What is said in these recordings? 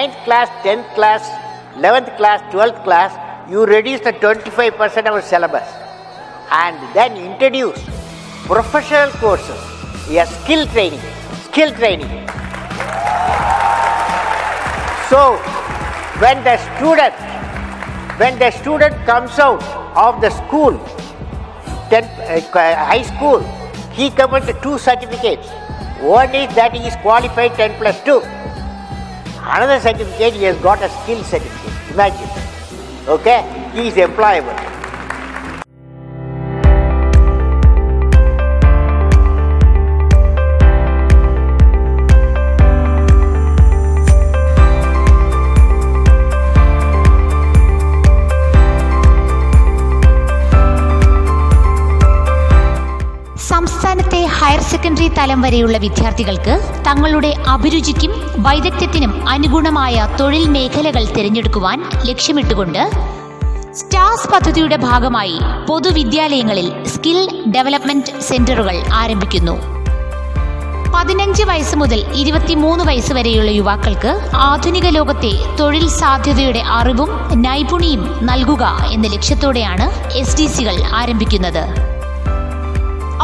9th class, 10th class, 11th class, 12th class, you reduce the 25% of syllabus and then introduce professional courses, skill training. So when the student comes out of the school, high school, he comes with 2 certificates. One is that he is qualified 10+2. Another certificate, he has got a skill certificate. Imagine. Okay? He is employable. സംസ്ഥാനത്തെ higher secondary തലം വരെയുള്ള വിദ്യാർത്ഥികൾക്ക് തങ്ങളുടെ അഭിരുചിക്കും വൈദഗ്ധ്യത്തിനും അനുഗുണമായ തൊഴിൽ മേഖലകൾ തിരഞ്ഞെടുക്കുവാൻ ലക്ഷ്യമിട്ടുകൊണ്ട് stars പദ്ധതിയുടെ ഭാഗമായി പൊതുവിദ്യാലയങ്ങളിൽ skill development സെന്ററുകൾ ആരംഭിക്കുന്നു. 15 വയസ്സ് മുതൽ 23 വയസ്സ് വരെയുള്ള യുവാക്കൾക്ക് ആധുനിക ലോകത്തെ തൊഴിൽ സാധ്യതയുടെ അറിവും നൈപുണ്യവും നൽകുക എന്ന ലക്ഷ്യത്തോടെയാണ് SDCകൾ ആരംഭിക്കുന്നത്.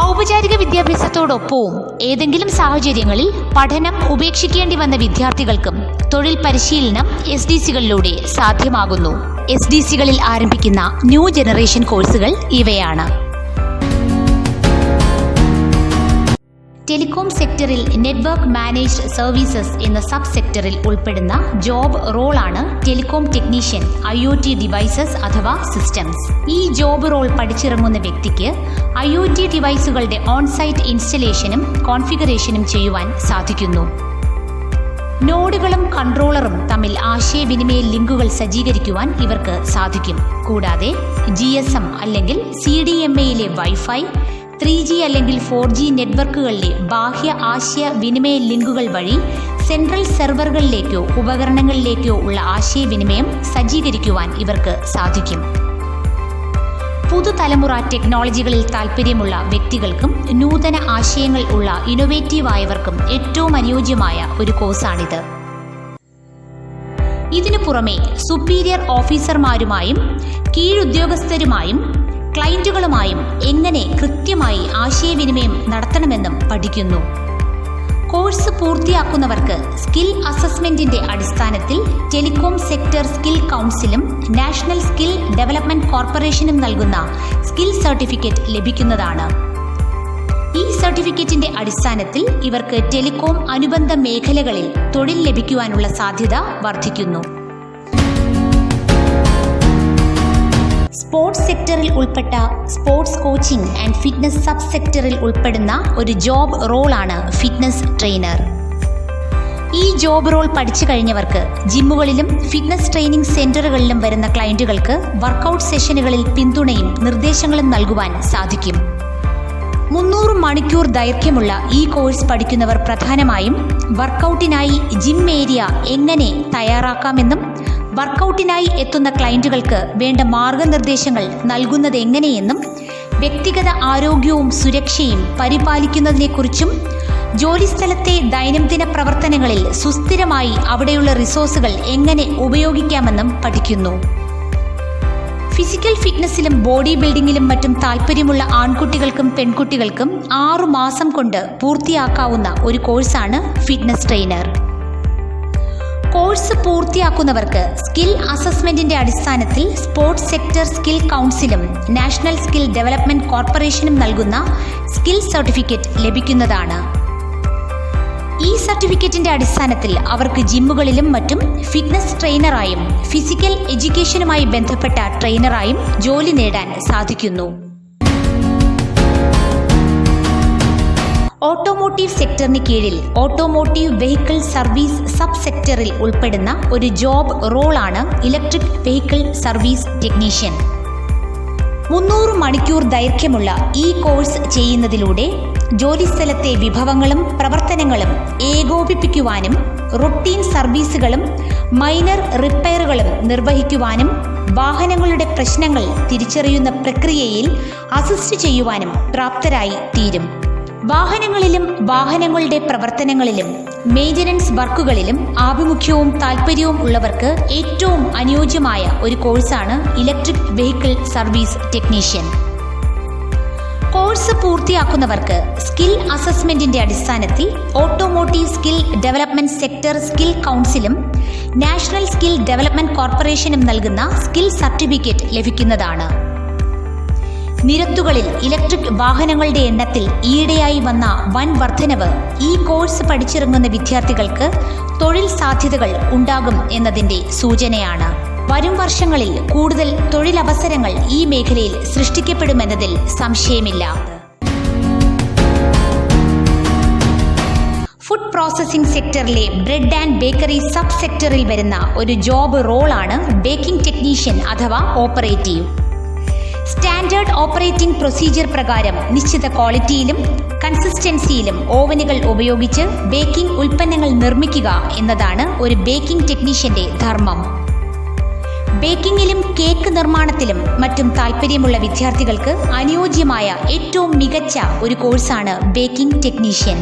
ഔപചാരിക വിദ്യാഭ്യാസത്തോടൊപ്പവും ഏതെങ്കിലും സാഹചര്യങ്ങളിൽ പഠനം ഉപേക്ഷിക്കേണ്ടി വന്ന വിദ്യാർത്ഥികൾക്കും തൊഴിൽ പരിശീലനം SDCകളിലൂടെ സാധ്യമാകുന്നു. SDCകളിൽ ആരംഭിക്കുന്ന ന്യൂ ജനറേഷൻ കോഴ്സുകൾ ഇവയാണ്. ടെലികോം സെക്ടറിൽ നെറ്റ്വർക്ക് മാനേജ്ഡ് സർവീസസ് എന്ന സബ് സെക്ടറിൽ ഉൾപ്പെടുന്ന ജോബ് റോളാണ് ടെലികോം ടെക്നീഷ്യൻ IoT ഡിവൈസസ് അഥവാ സിസ്റ്റംസ്. ഈ ജോബ് റോൾ പഠിച്ചിറങ്ങുന്ന വ്യക്തിക്ക് IoT ഡിവൈസുകളുടെ ഓൺസൈറ്റ് ഇൻസ്റ്റലേഷനും കോൺഫിഗറേഷനും ചെയ്യുവാൻ സാധിക്കുന്നു. നോഡുകളും കൺട്രോളറും തമ്മിൽ ആശയവിനിമയ ലിങ്കുകൾ സജ്ജീകരിക്കുവാൻ ഇവർക്ക് സാധിക്കും. കൂടാതെ GSM അല്ലെങ്കിൽ CDMAയിലെ വൈഫൈ, 3G അല്ലെങ്കിൽ 4G നെറ്റ്വർക്കുകളിലെ ബാഹ്യ ആശയവിനിമയ ലിങ്കുകൾ വഴി സെൻട്രൽ സെർവറുകളിലേക്കോ ഉപകരണങ്ങളിലേക്കോ ഉള്ള ആശയവിനിമയം സജ്ജീകരിക്കുവാൻ ഇവർക്ക് സാധിക്കും. പുതുതലമുറ ടെക്നോളജികളിൽ താൽപ്പര്യമുള്ള വ്യക്തികൾക്കും നൂതന ആശയങ്ങൾ ഉള്ള ഇന്നോവേറ്റീവ് ആയവർക്കും ഏറ്റവും അനുയോജ്യമായ ഒരു കോഴ്സാണിത്. ഇതിനു പുറമെ സുപ്പീരിയർ ഓഫീസർമാരുമായും കീഴുദ്യോഗസ്ഥരുമായും ക്ലയന്റുകളുമായും എങ്ങനെ കൃത്യമായി ആശയവിനിമയം നടത്തണമെന്നും പഠിക്കുന്നു. കോഴ്സ് പൂർത്തിയാക്കുന്നവർക്ക് സ്കിൽ അസസ്മെന്റിന്റെ അടിസ്ഥാനത്തിൽ ടെലികോം സെക്ടർ സ്കിൽ കൗൺസിലും നാഷണൽ സ്കിൽ ഡെവലപ്മെന്റ് കോർപ്പറേഷനും നൽകുന്ന സ്കിൽ സർട്ടിഫിക്കറ്റ് ലഭിക്കുന്നതാണ്. ഈ സർട്ടിഫിക്കറ്റിന്റെ അടിസ്ഥാനത്തിൽ ഇവർക്ക് ടെലികോം അനുബന്ധ മേഖലകളിൽ തൊഴിൽ ലഭിക്കുവാനുള്ള സാധ്യത വർദ്ധിക്കുന്നു. സ്പോർട്സ് സെക്ടറിൽ ഉൾപ്പെട്ട sports coaching and fitness sub സെക്ടറിൽ ഉൾപ്പെടുന്ന ഒരു ജോബ് റോളാണ് ഫിറ്റ്നസ് ട്രെയിനർ. ഈ ജോബ് റോൾ പഠിച്ചു കഴിഞ്ഞവർക്ക് ജിമ്മുകളിലും ഫിറ്റ്നസ് ട്രെയിനിങ് സെന്ററുകളിലും വരുന്ന ക്ലയന്റുകൾക്ക് വർക്കൗട്ട് സെഷനുകളിൽ പിന്തുണയും നിർദ്ദേശങ്ങളും നൽകുവാൻ സാധിക്കും. 300 മണിക്കൂർ ദൈർഘ്യമുള്ള ഈ കോഴ്സ് പഠിക്കുന്നവർ പ്രധാനമായും വർക്കൗട്ടിനായി ജിം ഏരിയ എങ്ങനെ തയ്യാറാക്കാമെന്നും വർക്കൗട്ടിനായി എത്തുന്ന ക്ലയന്റുകൾക്ക് വേണ്ട മാർഗനിർദ്ദേശങ്ങൾ നൽകുന്നത് എങ്ങനെയെന്നും വ്യക്തിഗത ആരോഗ്യവും സുരക്ഷയും പരിപാലിക്കുന്നതിനെക്കുറിച്ചും ജോലിസ്ഥലത്തെ ദൈനംദിന പ്രവർത്തനങ്ങളിൽ സുസ്ഥിരമായി അവിടെയുള്ള റിസോഴ്സുകൾ എങ്ങനെ ഉപയോഗിക്കാമെന്നും പഠിക്കുന്നു. ഫിസിക്കൽ ഫിറ്റ്നസിലും ബോഡി ബിൽഡിങ്ങിലും മറ്റും താല്പര്യമുള്ള ആൺകുട്ടികൾക്കും പെൺകുട്ടികൾക്കും 6 മാസം കൊണ്ട് പൂർത്തിയാക്കാവുന്ന ഒരു കോഴ്സാണ് ഫിറ്റ്നസ് ട്രെയിനർ. കോഴ്സ് പൂർത്തിയാക്കുന്നവർക്ക് സ്കിൽ അസസ്മെന്റിന്റെ അടിസ്ഥാനത്തിൽ സ്പോർട്സ് സെക്ടർ സ്കിൽ കൗൺസിലും നാഷണൽ സ്കിൽ ഡെവലപ്മെന്റ് കോർപ്പറേഷനും നൽകുന്ന സ്കിൽ സർട്ടിഫിക്കറ്റ് ലഭിക്കുന്നതാണ്. ഈ സർട്ടിഫിക്കറ്റിന്റെ അടിസ്ഥാനത്തിൽ അവർക്ക് ജിമ്മുകളിലും മറ്റും ഫിറ്റ്നസ് ട്രെയിനറായും ഫിസിക്കൽ എഡ്യൂക്കേഷനുമായി ബന്ധപ്പെട്ട ട്രെയിനറായും ജോലി നേടാൻ സാധിക്കുന്നു. ഓട്ടോമോട്ടീവ് സെക്ടറിന് കീഴിൽ ഓട്ടോമോട്ടീവ് വെഹിക്കിൾ സർവീസ് സബ് സെക്ടറിൽ ഉൾപ്പെടുന്ന ഒരു ജോബ് റോളാണ് ഇലക്ട്രിക് വെഹിക്കിൾ സർവീസ് ടെക്നീഷ്യൻ. 300 മണിക്കൂർ ദൈർഘ്യമുള്ള ഈ കോഴ്സ് ചെയ്യുന്നതിലൂടെ ജോലിസ്ഥലത്തെ വിഭവങ്ങളും പ്രവർത്തനങ്ങളും ഏകോപിപ്പിക്കുവാനും റൊട്ടീൻ സർവീസുകളും മൈനർ റിപ്പയറുകളും നിർവഹിക്കുവാനും വാഹനങ്ങളുടെ പ്രശ്നങ്ങൾ തിരിച്ചറിയുന്ന പ്രക്രിയയിൽ അസിസ്റ്റ് ചെയ്യുവാനും പ്രാപ്തരായി തീരും. വാഹനങ്ങളിലും വാഹനങ്ങളുടെ പ്രവർത്തനങ്ങളിലും മെയിൻ്റനൻസ് വർക്കുകളിലും ആഭിമുഖ്യവും താൽപ്പര്യവും ഉള്ളവർക്ക് ഏറ്റവും അനുയോജ്യമായ ഒരു കോഴ്സാണ് electric vehicle service technician. Course പൂർത്തിയാക്കുന്നവർക്ക് സ്കിൽ അസസ്മെന്റിന്റെ അടിസ്ഥാനത്തിൽ automotive skill development sector skill കൗൺസിലും നാഷണൽ സ്കിൽ ഡെവലപ്മെന്റ് കോർപ്പറേഷനും നൽകുന്ന സ്കിൽ സർട്ടിഫിക്കറ്റ് ലഭിക്കുന്നതാണ്. നിരത്തുകളിൽ ഇലക്ട്രിക് വാഹനങ്ങളുടെ എണ്ണത്തിൽ ഈയിടെയായി വന്ന വൻ വർധനവ് ഈ കോഴ്സ് പഠിച്ചിറങ്ങുന്ന വിദ്യാർത്ഥികൾക്ക് തൊഴിൽ സാധ്യതകൾ ഉണ്ടാകും എന്നതിന്റെ സൂചനയാണ്. വരും വർഷങ്ങളിൽ കൂടുതൽ തൊഴിലവസരങ്ങൾ ഈ മേഖലയിൽ സൃഷ്ടിക്കപ്പെടുമെന്നതിൽ സംശയമില്ല. ഫുഡ് പ്രോസസ്സിംഗ് സെക്ടറിലെ ബ്രെഡ് ആൻഡ് ബേക്കറി സബ് സെക്ടറിൽ വരുന്ന ഒരു ജോബ് റോളാണ് ബേക്കിംഗ് ടെക്നീഷ്യൻ അഥവാ ഓപ്പറേറ്റീവ്. സ്റ്റാൻഡേർഡ് ഓപ്പറേറ്റിംഗ് പ്രൊസീജിയർ പ്രകാരം നിശ്ചിത ക്വാളിറ്റിയിലും കൺസിസ്റ്റൻസിയിലും ഓവനുകൾ ഉപയോഗിച്ച് ബേക്കിംഗ് ഉൽപ്പന്നങ്ങൾ നിർമ്മിക്കുക എന്നതാണ് ഒരു ബേക്കിംഗ് ടെക്നീഷ്യന്റെ ധർമ്മം. ബേക്കിങ്ങിലും കേക്ക് നിർമ്മാണത്തിലും മറ്റും താൽപ്പര്യമുള്ള വിദ്യാർത്ഥികൾക്ക് അനുയോജ്യമായ ഏറ്റവും മികച്ച ഒരു കോഴ്സാണ് ബേക്കിംഗ് ടെക്നീഷ്യൻ.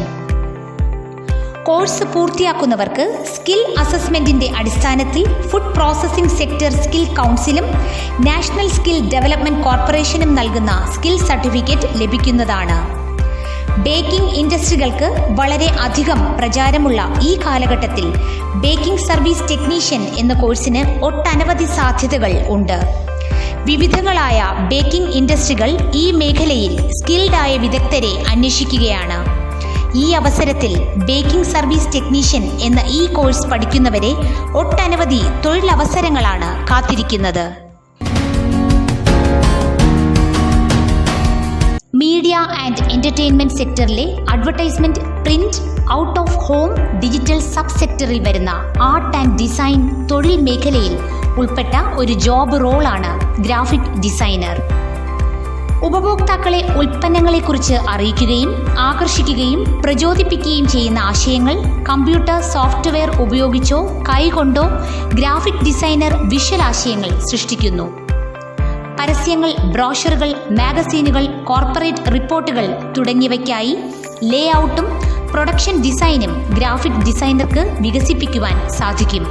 കോഴ്സ് പൂർത്തിയാക്കുന്നവർക്ക് സ്കിൽ അസസ്മെന്റിന്റെ അടിസ്ഥാനത്തിൽ ഫുഡ് പ്രോസസ്സിംഗ് സെക്ടർ സ്കിൽ കൗൺസിലും നാഷണൽ സ്കിൽ ഡെവലപ്മെന്റ് കോർപ്പറേഷനും നൽകുന്ന സ്കിൽ സർട്ടിഫിക്കറ്റ് ലഭിക്കുന്നതാണ്. ബേക്കിംഗ് ഇൻഡസ്ട്രികൾക്ക് വളരെ അധികം പ്രചാരമുള്ള ഈ കാലഘട്ടത്തിൽ ബേക്കിംഗ് സർവീസ് ടെക്നീഷ്യൻ എന്ന കോഴ്സിന് ഒട്ടനവധി സാധ്യതകൾ ഉണ്ട്. വിവിധങ്ങളായ ബേക്കിംഗ് ഇൻഡസ്ട്രികൾ ഈ മേഖലയിൽ സ്കിൽഡായ വിദഗ്ധരെ അന്വേഷിക്കുകയാണ്. ഈ അവസരത്തിൽ ബേക്കിംഗ് സർവീസ് ടെക്നീഷ്യൻ എന്ന ഈ കോഴ്സ് പഠിക്കുന്നവരെ ഒട്ടനവധി തൊഴിലവസരങ്ങളാണ് കാത്തിരിക്കുന്നത്. മീഡിയ ആൻഡ് എൻ്റർടൈൻമെൻറ്റ് സെക്ടറിലെ advertisement, print, out of home, digital sub സെക്ടറിൽ വരുന്ന ആർട്ട് ആൻഡ് ഡിസൈൻ തൊഴിൽ മേഖലയിൽ ഉൾപ്പെട്ട ഒരു ജോബ് റോളാണ് ഗ്രാഫിക് ഡിസൈനർ. ഉപഭോക്താക്കളെ ഉൽപ്പന്നങ്ങളെക്കുറിച്ച് അറിയിക്കുകയും ആകർഷിക്കുകയും പ്രചോദിപ്പിക്കുകയും ചെയ്യുന്ന ആശയങ്ങൾ കമ്പ്യൂട്ടർ സോഫ്റ്റ്വെയർ ഉപയോഗിച്ചോ കൈകൊണ്ടോ ഗ്രാഫിക് ഡിസൈനർ വിഷ്വൽ ആശയങ്ങൾ സൃഷ്ടിക്കുന്നു. പരസ്യങ്ങൾ, ബ്രോഷറുകൾ, മാഗസീനുകൾ, കോർപ്പറേറ്റ് റിപ്പോർട്ടുകൾ തുടങ്ങിയവയ്ക്കായി ലേഔട്ടും പ്രൊഡക്ഷൻ ഡിസൈനും ഗ്രാഫിക് ഡിസൈനർക്ക് വികസിപ്പിക്കുവാൻ സാധിക്കും.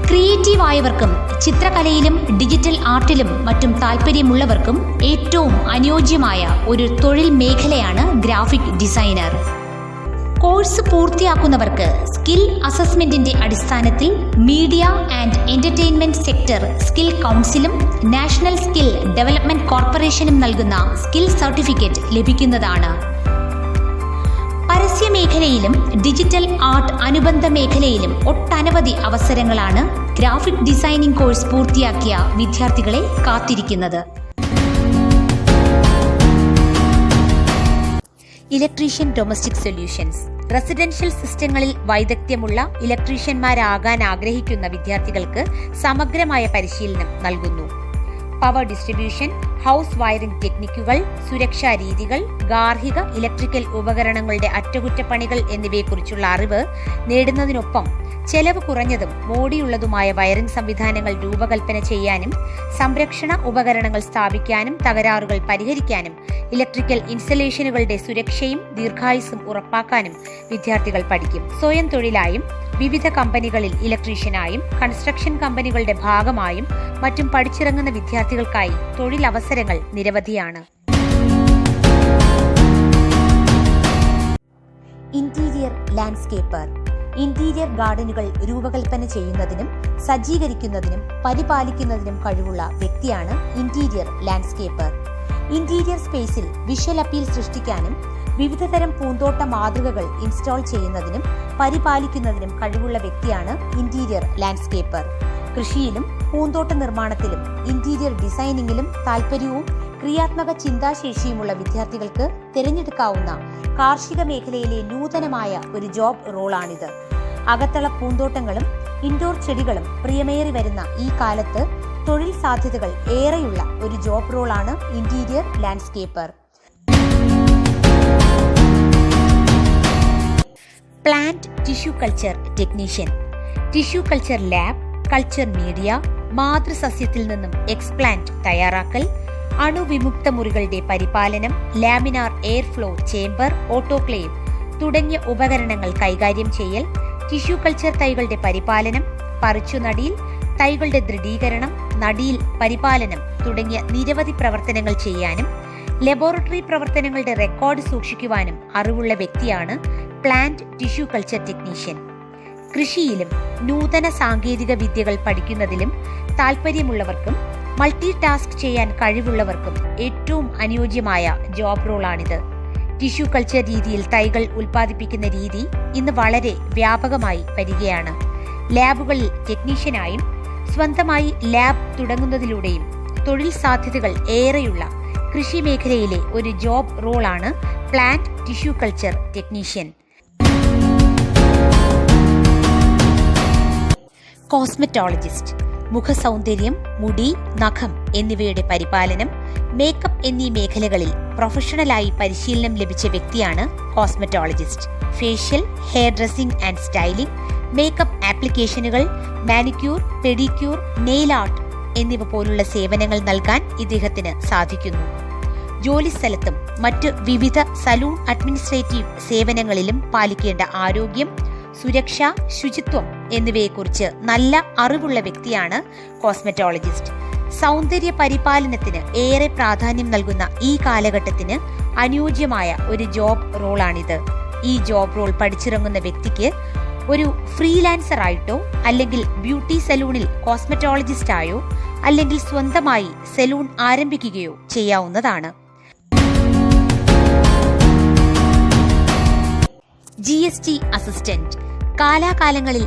ക്രിയേറ്റീവായവർക്കും ചിത്രകലയിലും ഡിജിറ്റൽ ആർട്ടിലും മറ്റും താൽപ്പര്യമുള്ളവർക്കും ഏറ്റവും അനുയോജ്യമായ ഒരു തൊഴിൽ മേഖലയാണ് ഗ്രാഫിക് ഡിസൈനർ. കോഴ്സ് പൂർത്തിയാക്കുന്നവർക്ക് സ്കിൽ അസസ്മെന്റിന്റെ അടിസ്ഥാനത്തിൽ media and entertainment sector skill കൗൺസിലും നാഷണൽ സ്കിൽ ഡെവലപ്മെന്റ് കോർപ്പറേഷനും നൽകുന്ന സ്കിൽ സർട്ടിഫിക്കറ്റ് ലഭിക്കുന്നതാണ്. പരസ്യമേഖലയിലും ഡിജിറ്റൽ ആർട്ട് അനുബന്ധ മേഖലയിലും ഒട്ടനവധി അവസരങ്ങളാണ് ഗ്രാഫിക് ഡിസൈനിംഗ് കോഴ്സ് പൂർത്തിയാക്കിയ വിദ്യാർത്ഥികളെ കാത്തിരിക്കുന്നത്. ഇലക്ട്രീഷ്യൻ ഡൊമസ്റ്റിക് സൊല്യൂഷൻസ് റെസിഡൻഷ്യൽ സിസ്റ്റങ്ങളിൽ വൈദഗ്ധ്യമുള്ള ഇലക്ട്രീഷ്യന്മാരാകാൻ ആഗ്രഹിക്കുന്ന വിദ്യാർത്ഥികൾക്ക് സമഗ്രമായ പരിശീലനം നൽകുന്നു. പവർ ഡിസ്ട്രിബ്യൂഷൻ, ഹൗസ് വയറിംഗ് ടെക്നിക്കുകൾ, സുരക്ഷാ രീതികൾ, ഗാർഹിക ഇലക്ട്രിക്കൽ ഉപകരണങ്ങളുടെ അറ്റകുറ്റപ്പണികൾ എന്നിവയെക്കുറിച്ചുള്ള അറിവ് നേടുന്നതിനൊപ്പം ചെലവ് കുറഞ്ഞതും മോടിയുള്ളതുമായ വയറിംഗ് സംവിധാനങ്ങൾ രൂപകൽപ്പന ചെയ്യാനും സംരക്ഷണ ഉപകരണങ്ങൾ സ്ഥാപിക്കാനും തകരാറുകൾ പരിഹരിക്കാനും ഇലക്ട്രിക്കൽ ഇൻസ്റ്റലേഷനുകളുടെ സുരക്ഷയും ദീർഘായുസ്സും ഉറപ്പാക്കാനും വിദ്യാർത്ഥികൾ പഠിക്കും. സ്വയം തൊഴിലായും വിവിധ കമ്പനികളിൽ ഇലക്ട്രീഷ്യനായും കൺസ്ട്രക്ഷൻ കമ്പനികളുടെ ഭാഗമായും മറ്റും പഠിച്ചിറങ്ങുന്ന വിദ്യാർത്ഥികൾക്കായി തൊഴിലവസരങ്ങൾ നിരവധിയാണ്. ഇന്റീരിയർ ലാൻഡ്സ്കേപ്പർ ഇന്റീരിയർ ഗാർഡനുകൾ രൂപകൽപ്പന ചെയ്യുന്നതിനും സജ്ജീകരിക്കുന്നതിനും പരിപാലിക്കുന്നതിനും കഴിവുള്ള വ്യക്തിയാണ് ഇന്റീരിയർ ലാൻഡ്സ്കേപ്പർ. ഇന്റീരിയർ സ്പേസിൽ വിഷ്വൽ അപ്പീൽ സൃഷ്ടിക്കാനും വിവിധതരം പൂന്തോട്ട മാതൃകകൾ ഇൻസ്റ്റാൾ ചെയ്യുന്നതിനും പരിപാലിക്കുന്നതിനും കഴിവുള്ള വ്യക്തിയാണ് ഇന്റീരിയർ ലാൻഡ്സ്കേപ്പർ. കൃഷിയിലും പൂന്തോട്ട നിർമ്മാണത്തിലും ഇന്റീരിയർ ഡിസൈനിങ്ങിലും താൽപ്പര്യവും ക്രിയാത്മക ചിന്താശേഷിയുമുള്ള വിദ്യാർത്ഥികൾക്ക് തിരഞ്ഞെടുക്കാവുന്ന കാർഷിക മേഖലയിലെ നൂതനമായ ഒരു ജോബ് റോളാണിത്. അകത്തള പൂന്തോട്ടങ്ങളും ഇൻഡോർ ചെടികളും പ്രിയമേറി വരുന്ന ഈ കാലത്ത് തൊഴിൽ സാധ്യതകൾ ഏറെയുള്ള ഒരു ജോബ് റോളാണ് interior landscaper. Plant tissue culture technician, tissue culture lab, culture media, മാതൃസസ്യത്തിൽ നിന്നും എക്സ്പ്ലാന്റ് തയ്യാറാക്കൽ, അണുവിമുക്ത മുറികളുടെ പരിപാലനം, laminar air flow chamber, autoclave തുടങ്ങിയ ഉപകരണങ്ങൾ കൈകാര്യം ചെയ്യൽ, ടിഷ്യൂ കൾച്ചർ തൈകളുടെ പരിപാലനം, പറിച്ചുനടിയിൽ, തൈകളുടെ ദൃഢീകരണം, നടിയിൽ പരിപാലനം തുടങ്ങിയ നിരവധി പ്രവർത്തനങ്ങൾ ചെയ്യാനും ലബോറട്ടറി പ്രവർത്തനങ്ങളുടെ റെക്കോർഡ് സൂക്ഷിക്കുവാനും അറിവുള്ള വ്യക്തിയാണ് പ്ലാന്റ് ടിഷ്യൂ കൾച്ചർ ടെക്നീഷ്യൻ. കൃഷിയിലും നൂതന സാങ്കേതിക വിദ്യകൾ പഠിക്കുന്നതിലും താൽപ്പര്യമുള്ളവർക്കും മൾട്ടി ടാസ്ക് ചെയ്യാൻ കഴിവുള്ളവർക്കും ഏറ്റവും അനുയോജ്യമായ ജോബ് റോളാണിത്. ടിഷ്യൂ കൾച്ചർ രീതിയിൽ തൈകൾ ഉൽപ്പാദിപ്പിക്കുന്ന രീതി ഇന്ന് വളരെ വ്യാപകമായി വരികയാണ്. ലാബുകളിൽ ടെക്നീഷ്യനായും സ്വന്തമായി ലാബ് തുടങ്ങുന്നതിലൂടെയും തൊഴിൽ സാധ്യതകൾ ഏറെയുള്ള കൃഷി മേഖലയിലെ ഒരു ജോബ് റോളാണ് plant tissue culture technician. Cosmetologist മുഖസൗന്ദര്യം, മുടി, നഖം എന്നിവയുടെ പരിപാലനം, മേക്കപ്പ് എന്നീ മേഖലകളിൽ പ്രൊഫഷണലായി പരിശീലനം ലഭിച്ച വ്യക്തിയാണ് cosmetologist. Facial, hair dressing and styling, makeup ആപ്ലിക്കേഷനുകൾ, മാനിക്യൂർ, പെഡിക്യൂർ, നെയിൽ ആർട്ട് എന്നിവ പോലുള്ള സേവനങ്ങൾ നൽകാൻ ഇദ്ദേഹത്തിന് സാധിക്കുന്നു. ജോലിസ്ഥലത്തും മറ്റ് വിവിധ സലൂൺ അഡ്മിനിസ്ട്രേറ്റീവ് സേവനങ്ങളിലും പാലിക്കേണ്ട ആരോഗ്യം, സുരക്ഷ, ശുചിത്വം എന്നിവയെക്കുറിച്ച് നല്ല അറിവുള്ള വ്യക്തിയാണ് കോസ്മെറ്റോളജിസ്റ്റ്. സൗന്ദര്യ പരിപാലനത്തിന് ഏറെ പ്രാധാന്യം നൽകുന്ന ഈ കാലഘട്ടത്തിന് അനുയോജ്യമായ ഒരു ജോബ് റോളാണിത്. ഈ ജോബ് റോൾ പഠിച്ചിറങ്ങുന്ന വ്യക്തിക്ക് ഒരു ഫ്രീലാൻസർ ആയിട്ടോ അല്ലെങ്കിൽ ബ്യൂട്ടി സലൂണിൽ കോസ്മെറ്റോളജിസ്റ്റായോ അല്ലെങ്കിൽ സ്വന്തമായി സലൂൺ ആരംഭിക്കുകയോ ചെയ്യാവുന്നതാണ്. GST അസിസ്റ്റന്റ് കാലാകാലങ്ങളിൽ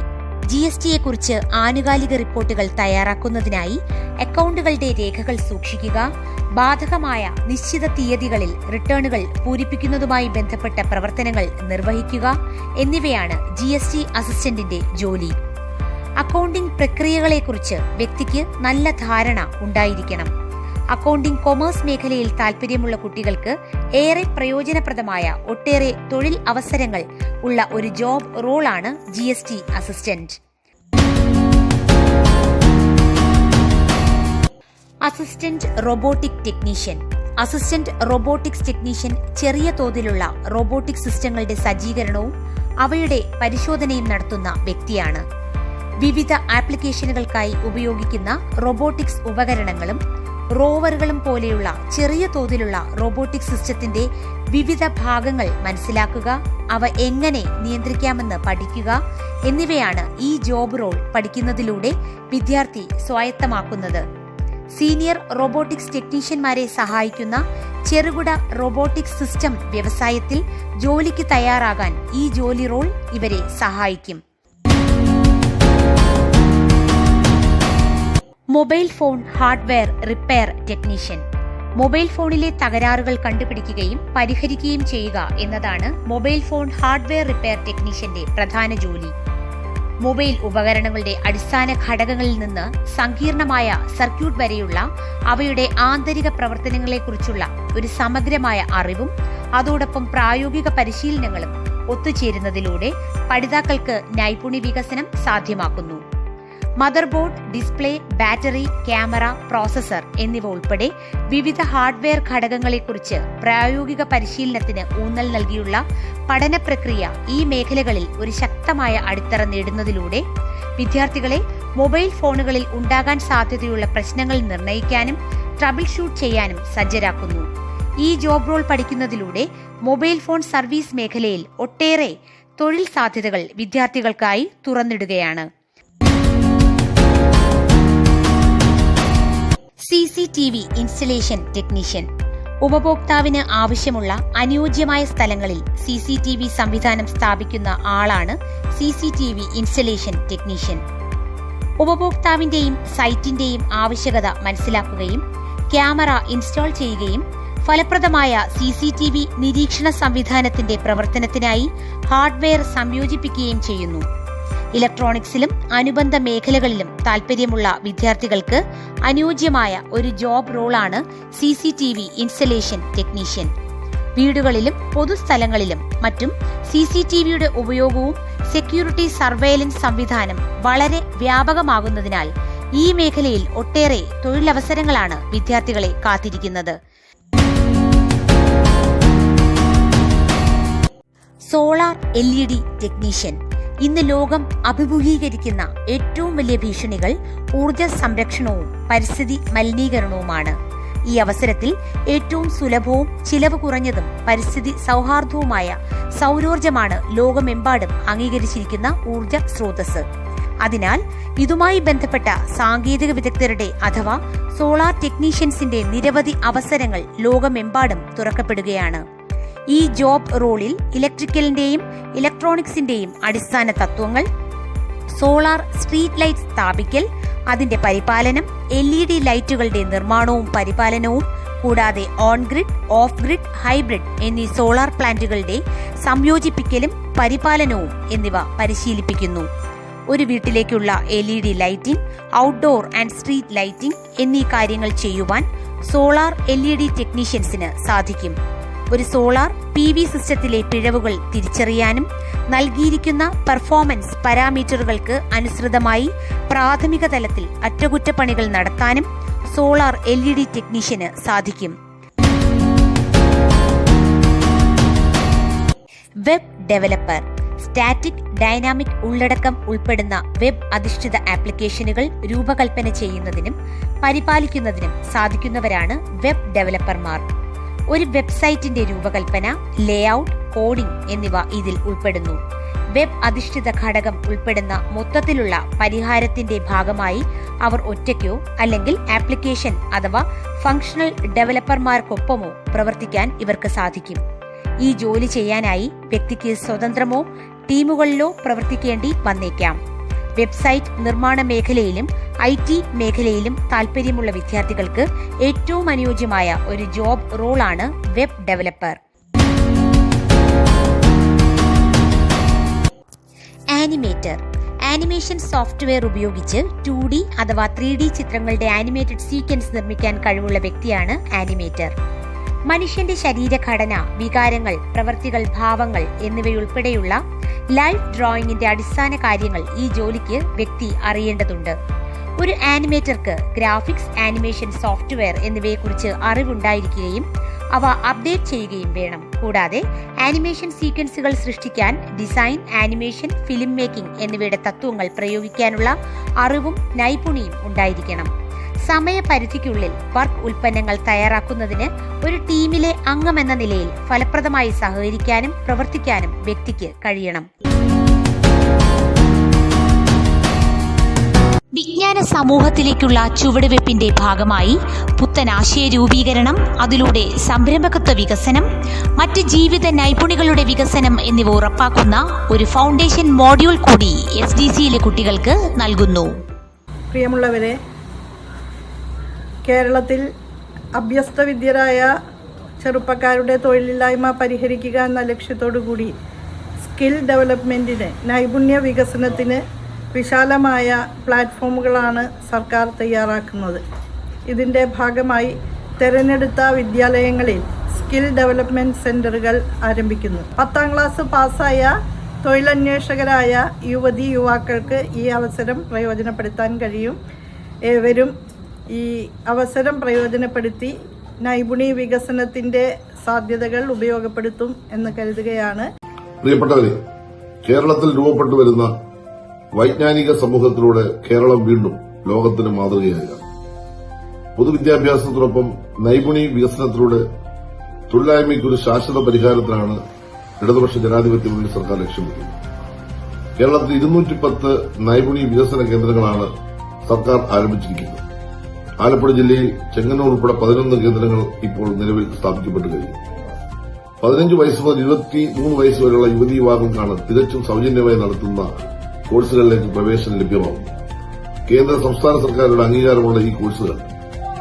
GSTയെക്കുറിച്ച് ആനുകാലിക റിപ്പോർട്ടുകൾ തയ്യാറാക്കുന്നതിനായി അക്കൗണ്ടുകളുടെ രേഖകൾ സൂക്ഷിക്കുക, ബാധകമായ നിശ്ചിത തീയതികളിൽ റിട്ടേണുകൾ പൂരിപ്പിക്കുന്നതുമായി ബന്ധപ്പെട്ട പ്രവർത്തനങ്ങൾ നിർവഹിക്കുക എന്നിവയാണ് GST അസിസ്റ്റന്റിന്റെ ജോലി. അക്കൗണ്ടിംഗ് പ്രക്രിയകളെക്കുറിച്ച് വ്യക്തിക്ക് നല്ല ധാരണ ഉണ്ടായിരിക്കണം. അക്കൗണ്ടിംഗ് കൊമേഴ്സ് മേഖലയിൽ താൽപ്പര്യമുള്ള കുട്ടികൾക്ക് ഏറെ പ്രയോജനപ്രദമായ ഒട്ടേറെ തൊഴിൽ അവസരങ്ങൾ ഉള്ള ഒരു ജോബ് റോളാണ് GST assistant. Assistant robotic technician. Assistant robotics technician ചെറിയ തോതിലുള്ള റോബോട്ടിക് സിസ്റ്റങ്ങളുടെ സജ്ജീകരണവും അവയുടെ പരിശോധനയും നടത്തുന്ന വ്യക്തിയാണ്. വിവിധ ആപ്ലിക്കേഷനുകൾക്കായി ഉപയോഗിക്കുന്ന റോബോട്ടിക്സ് ഉപകരണങ്ങളും റോവറുകളും പോലെയുള്ള ചെറിയ തോതിലുള്ള റോബോട്ടിക് സിസ്റ്റത്തിന്റെ വിവിധ ഭാഗങ്ങൾ മനസ്സിലാക്കുക, അവ എങ്ങനെ നിയന്ത്രിക്കാമെന്ന് പഠിക്കുക എന്നിവയാണ് ഈ ജോബ് റോൾ പഠിക്കുന്നതിലൂടെ വിദ്യാർത്ഥി സ്വായത്തമാക്കുന്നത്. സീനിയർ റോബോട്ടിക്സ് ടെക്നീഷ്യന്മാരെ സഹായിക്കുന്ന ചെറുകിട റോബോട്ടിക്സ് സിസ്റ്റം വ്യവസായത്തിൽ ജോലിക്ക് തയ്യാറാകാൻ ഈ ജോലി റോൾ ഇവരെ സഹായിക്കും. Mobile phone hardware repair technician. Mobile ഫോണിലെ തകരാറുകൾ കണ്ടുപിടിക്കുകയും പരിഹരിക്കുകയും ചെയ്യുക എന്നതാണ് മൊബൈൽ ഫോൺ ഹാർഡ്വെയർ റിപ്പയർ ടെക്നീഷ്യന്റെ പ്രധാന ജോലി. മൊബൈൽ ഉപകരണങ്ങളുടെ അടിസ്ഥാന ഘടകങ്ങളിൽ നിന്ന് സങ്കീർണമായ സർക്യൂട്ട് വരെയുള്ള അവയുടെ ആന്തരിക പ്രവർത്തനങ്ങളെക്കുറിച്ചുള്ള ഒരു സമഗ്രമായ അറിവും അതോടൊപ്പം പ്രായോഗിക പരിശീലനങ്ങളും ഒത്തുചേരുന്നതിലൂടെ പഠിതാക്കൾക്ക് നൈപുണ്യ വികസനം സാധ്യമാക്കുന്നു. Motherboard, display, battery, camera, processor എന്നിവ ഉൾപ്പെടെ വിവിധ ഹാർഡ്വെയർ ഘടകങ്ങളെക്കുറിച്ച് പ്രായോഗിക പരിശീലനത്തിന് ഊന്നൽ നൽകിയുള്ള പഠന പ്രക്രിയ ഈ മേഖലകളിൽ ഒരു ശക്തമായ അടിത്തറ നേടുന്നതിലൂടെ വിദ്യാർത്ഥികളെ മൊബൈൽ ഫോണുകളിൽ ഉണ്ടാകാൻ സാധ്യതയുള്ള പ്രശ്നങ്ങൾ നിർണ്ണയിക്കാനും ട്രബിൾ ഷൂട്ട് ചെയ്യാനും സജ്ജരാക്കുന്നു. ഈ ജോബ് റോൾ പഠിക്കുന്നതിലൂടെ മൊബൈൽ ഫോൺ സർവീസ് മേഖലയിൽ ഒട്ടേറെ തൊഴിൽ സാധ്യതകൾ വിദ്യാർത്ഥികൾക്കായി തുറന്നിടുകയാണ്. CCTV installation technician. ഉപഭോക്താവിന് ആവശ്യമുള്ള അനുയോജ്യമായ സ്ഥലങ്ങളിൽ CCTV സംവിധാനം സ്ഥാപിക്കുന്ന ആളാണ് CCTV ഇൻസ്റ്റലേഷൻ ടെക്നീഷ്യൻ. ഉപഭോക്താവിന്റെയും സൈറ്റിന്റെയും ആവശ്യകത മനസ്സിലാക്കുകയും ക്യാമറ ഇൻസ്റ്റാൾ ചെയ്യുകയും ഫലപ്രദമായ CCTV നിരീക്ഷണ സംവിധാനത്തിന്റെ പ്രവർത്തനത്തിനായി ഹാർഡ്വെയർ സംയോജിപ്പിക്കുകയും ചെയ്യുന്നു. ഇലക്ട്രോണിക്സിലും അനുബന്ധ മേഖലകളിലും താൽപ്പര്യമുള്ള വിദ്യാർത്ഥികൾക്ക് അനുയോജ്യമായ ഒരു ജോബ് റോളാണ് CCTV ഇൻസ്റ്റലേഷൻ ടെക്നീഷ്യൻ. വീടുകളിലും പൊതുസ്ഥലങ്ങളിലും മറ്റും CCTVയുടെ ഉപയോഗവും സെക്യൂരിറ്റി സർവൈലൻസ് സംവിധാനം വളരെ വ്യാപകമാകുന്നതിനാൽ ഈ മേഖലയിൽ ഒട്ടേറെ തൊഴിലവസരങ്ങളാണ് വിദ്യാർത്ഥികളെ കാത്തിരിക്കുന്നത്. Solar LED technician. ഇന്ന് ലോകം അഭിമുഖീകരിക്കുന്ന ഏറ്റവും വലിയ ഭീഷണികൾ ഊർജ സംരക്ഷണവും പരിസ്ഥിതി മലിനീകരണവുമാണ്. ഈ അവസരത്തിൽ ഏറ്റവും സുലഭവും ചിലവ് കുറഞ്ഞതും പരിസ്ഥിതി സൗഹാർദ്ദവുമായ സൗരോർജ്ജമാണ് ലോകമെമ്പാടും അംഗീകരിച്ചിരിക്കുന്ന ഊർജ സ്രോതസ്. അതിനാൽ ഇതുമായി ബന്ധപ്പെട്ട സാങ്കേതിക വിദഗ്ധരുടെ അഥവാ സോളാർ ടെക്നീഷ്യൻസിന്റെ നിരവധി അവസരങ്ങൾ ലോകമെമ്പാടും തുറക്കപ്പെടുകയാണ്. ഈ ജോബ് റോളിൽ ഇലക്ട്രിക്കലിന്റെയും ഇലക്ട്രോണിക്സിന്റെയും അടിസ്ഥാന തത്വങ്ങൾ, സോളാർ സ്ട്രീറ്റ് ലൈറ്റ് സ്ഥാപിക്കൽ, അതിന്റെ പരിപാലനം, LED ലൈറ്റുകളുടെ നിർമ്മാണവും പരിപാലനവും, കൂടാതെ on grid, off grid, hybrid എന്നീ സോളാർ പ്ലാന്റുകളുടെ സംയോജിപ്പിക്കലും പരിപാലനവും എന്നിവ പരിശീലിപ്പിക്കുന്നു. ഒരു വീട്ടിലേക്കുള്ള LED lighting, outdoor and street lighting എന്നീ കാര്യങ്ങൾ ചെയ്യുവാൻ സോളാർ LED ടെക്നീഷ്യൻസിന് സാധിക്കും. ഒരു സോളാർ PV സിസ്റ്റത്തിലെ പിഴവുകൾ തിരിച്ചറിയാനും നൽകിയിരിക്കുന്ന പെർഫോമൻസ് പാരാമീറ്ററുകൾക്ക് അനുസൃതമായി പ്രാഥമിക തലത്തിൽ അറ്റകുറ്റപ്പണികൾ നടത്താനും സോളാർ LED ടെക്നീഷ്യന് സാധിക്കും. Web developer. സ്റ്റാറ്റിക്, ഡൈനാമിക് ഉള്ളടക്കം ഉൾപ്പെടുന്ന വെബ് അധിഷ്ഠിത ആപ്ലിക്കേഷനുകൾ രൂപകൽപ്പന ചെയ്യുന്നതിനും പരിപാലിക്കുന്നതിനും സാധിക്കുന്നവരാണ് വെബ് ഡെവലപ്പർമാർ. ഒരു വെബ്സൈറ്റിന്റെ രൂപകൽപ്പന, ലേഔട്ട്, കോഡിംഗ് എന്നിവ ഇതിൽ ഉൾപ്പെടുന്നു. വെബ് അധിഷ്ഠിത ഘടകം ഉൾപ്പെടുന്ന മൊത്തത്തിലുള്ള പരിഹാരത്തിന്റെ ഭാഗമായി അവർ ഒറ്റയ്ക്കോ അല്ലെങ്കിൽ ആപ്ലിക്കേഷൻ അഥവാ ഫങ്ഷണൽ ഡെവലപ്പർമാർക്കൊപ്പമോ പ്രവർത്തിക്കാൻ ഇവർക്ക് സാധിക്കും. ഈ ജോലി ചെയ്യാനായി വ്യക്തിക്ക് സ്വതന്ത്രമോ ടീമുകളിലോ പ്രവർത്തിക്കേണ്ടി വന്നേക്കാം. വെബ്സൈറ്റ് നിർമ്മാണ മേഖലയിലും IT മേഖലയിലും താൽപ്പര്യമുള്ള വിദ്യാർത്ഥികൾക്ക് ഏറ്റവും അനുയോജ്യമായ ഒരു ജോബ് റോളാണ് web developer. Animator. Animation software ഉപയോഗിച്ച് 2D അഥവാ 3D ചിത്രങ്ങളുടെ ആനിമേറ്റഡ് സീക്വൻസ് നിർമ്മിക്കാൻ കഴിവുള്ള വ്യക്തിയാണ് ആനിമേറ്റർ. മനുഷ്യന്റെ ശരീരഘടന, വികാരങ്ങൾ, പ്രവൃത്തികൾ, ഭാവങ്ങൾ എന്നിവയുൾപ്പെടെയുള്ള ലൈവ് ഡ്രോയിങ്ങിന്റെ അടിസ്ഥാന കാര്യങ്ങൾ ഈ ജോലിക്ക് വ്യക്തി അറിയേണ്ടതുണ്ട്. ഒരു ആനിമേറ്റർക്ക് ഗ്രാഫിക്സ്, ആനിമേഷൻ സോഫ്റ്റ്വെയർ എന്നിവയെക്കുറിച്ച് അറിവുണ്ടായിരിക്കുകയും അവ അപ്ഡേറ്റ് ചെയ്യുകയും വേണം. കൂടാതെ ആനിമേഷൻ സീക്വൻസുകൾ സൃഷ്ടിക്കാൻ ഡിസൈൻ, ആനിമേഷൻ, ഫിലിം മേക്കിംഗ് എന്നിവയുടെ തത്വങ്ങൾ പ്രയോഗിക്കാനുള്ള അറിവും നൈപുണ്യവും ഉണ്ടായിരിക്കണം. സമയപരിധിക്കുള്ളിൽ വർക്ക് ഉൽപ്പന്നങ്ങൾ തയ്യാറാക്കുന്നതിന് ഒരു ടീമിലെ അംഗമെന്ന നിലയിൽ ഫലപ്രദമായി സഹകരിക്കാനും പ്രവർത്തിക്കാനും വ്യക്തിക്ക് കഴിയണം. വിജ്ഞാന സമൂഹത്തിലേക്കുള്ള ചുവടുവെപ്പിന്റെ ഭാഗമായി പുത്തൻ ആശയ രൂപീകരണം, അതിലൂടെ സംരംഭകത്വ വികസനം, മറ്റ് ജീവിത നൈപുണികളുടെ വികസനം എന്നിവ ഉറപ്പാക്കുന്ന ഒരു ഫൗണ്ടേഷൻ മോഡ്യൂൾ കൂടി SDCയിലെ കുട്ടികൾക്ക് നൽകുന്നു. പ്രിയമുള്ളവരെ, കേരളത്തിൽ അഭ്യസ്തവിദ്യരായ ചെറുപ്പക്കാരുടെ തൊഴിലില്ലായ്മ പരിഹരിക്കുക എന്ന ലക്ഷ്യത്തോടു കൂടി സ്കിൽ ഡെവലപ്മെൻറ്റിന്, നൈപുണ്യ വികസനത്തിന് വിശാലമായ പ്ലാറ്റ്ഫോമുകളാണ് സർക്കാർ തയ്യാറാക്കുന്നത്. ഇതിൻ്റെ ഭാഗമായി തിരഞ്ഞെടുത്ത വിദ്യാലയങ്ങളിൽ സ്കിൽ ഡെവലപ്മെൻറ്റ് സെൻ്ററുകൾ ആരംഭിക്കുന്നു. 10ാം ക്ലാസ് പാസ്സായ തൊഴിലന്വേഷകരായ യുവതി യുവാക്കൾക്ക് ഈ അവസരം പ്രയോജനപ്പെടുത്താൻ കഴിയും. ഏവരും ഈ അവസരം പ്രയോജനപ്പെടുത്തി നൈപുണ്യ വികസനത്തിൻ്റെ സാധ്യതകൾ ഉപയോഗപ്പെടുത്തും എന്ന് കരുതുകയാണ്. പ്രിയപ്പെട്ടവരെ, കേരളത്തിൽ രൂപപ്പെട്ടു വരുന്ന വൈജ്ഞാനിക സമൂഹത്തിലൂടെ കേരളം വീണ്ടും ലോകത്തിന് മാതൃകയാകുക. പൊതുവിദ്യാഭ്യാസത്തോടൊപ്പം നൈപുണ്യ വികസനത്തിലൂടെ തൊഴിലില്ലായ്മയ്ക്കൊരു ശാശ്വത പരിഹാരത്തിനാണ് ഇടതുപക്ഷ ജനാധിപത്യ മുന്നണി സർക്കാർ ലക്ഷ്യമിടുന്നത്. കേരളത്തിൽ 210 നൈപുണ്യ വികസന കേന്ദ്രങ്ങളാണ് സർക്കാർ ആരംഭിച്ചിരിക്കുന്നത്. ആലപ്പുഴ ജില്ലയിൽ ചെങ്ങന്നൂർ ഉൾപ്പെടെ 11 കേന്ദ്രങ്ങൾ ഇപ്പോൾ നിലവിൽ സ്ഥാപിക്കപ്പെട്ടു കഴിഞ്ഞു. 15 വയസ്സ് മുതൽ 23 വയസ്സ് വരെയുള്ള യുവതി യുവാക്കൾക്കാണ് തികച്ചും സൌജന്യമായി നടത്തുന്ന കോഴ്സുകളിലേക്ക് പ്രവേശനം ലഭ്യമാകും. കേന്ദ്ര സംസ്ഥാന സർക്കാരുകളുടെ അംഗീകാരമുള്ള ഈ കോഴ്സുകൾ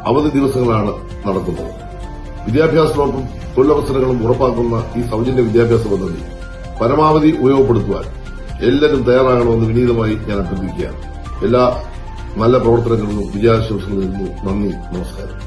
അവധി ദിവസങ്ങളാണ് നടത്തുന്നത്. വിദ്യാഭ്യാസത്തോടൊപ്പം തൊഴിലവസരങ്ങളും ഉറപ്പാക്കുന്ന ഈ സൌജന്യ വിദ്യാഭ്യാസ പദ്ധതി പരമാവധി ഉപയോഗപ്പെടുത്തുവാൻ എല്ലാവരും തയ്യാറാകണമെന്ന് വിനീതമായി ഞാൻ അഭ്യർത്ഥിക്കുകയാണ്. എല്ലാ നല്ല പ്രവർത്തനങ്ങളിലും വിജയാശംസകൾ നേരുന്നു. നന്ദി, നമസ്കാരം.